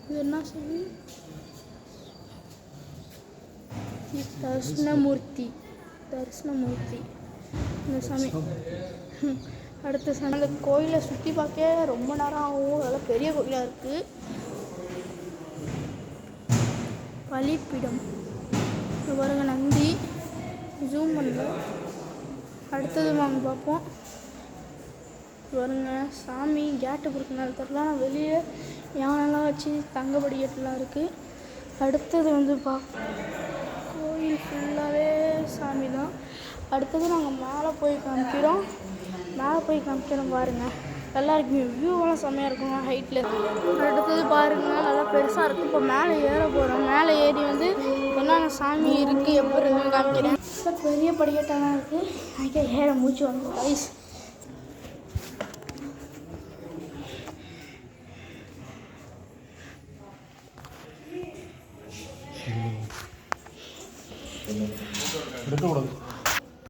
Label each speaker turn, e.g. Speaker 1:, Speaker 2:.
Speaker 1: இது என்ன சாமி? தர்ஷனமூர்த்தி இந்த சாமி. அடுத்த சாமி. அந்த கோயிலை சுற்றி பார்க்க ரொம்ப நேரம் ஆகும். அதெல்லாம் பெரிய கோயிலாக இருக்குது. பலிப்பிடம் பாருங்க, நந்தி. ஜூம் பண்ணல. அடுத்தது வாங்க பார்ப்போம். பாருங்க சாமி கேட்டு கொடுக்கணும் தெரில. ஆனால் வெளியே யானைலாம் வச்சு தங்க படிக்கட்டுலாம் இருக்குது. அடுத்தது வந்து கோயில் ஃபுல்லாகவே சாமி தான். அடுத்தது நாங்கள் மேலே போய் காமிக்கிறோம் பாருங்கள். நல்லா இருக்குங்க, வியூவெல்லாம் செம்மையாக இருக்குங்க ஹைட்டில். அடுத்தது பாருங்கள், நல்லா பெருசாக இருக்குது. இப்போ மேலே ஏற போகிறோம். மேலே ஏறி வந்து என்னென்ன சாமி இருக்குது எப்போ இருக்குன்னு காமிக்கிறேன். இப்போ பெரிய படிக்கட்டெல்லாம் இருக்குது. அங்கே ஏற மூச்சு வந்து ஐஸ்.
Speaker 2: எடுக்கக்கூடாது.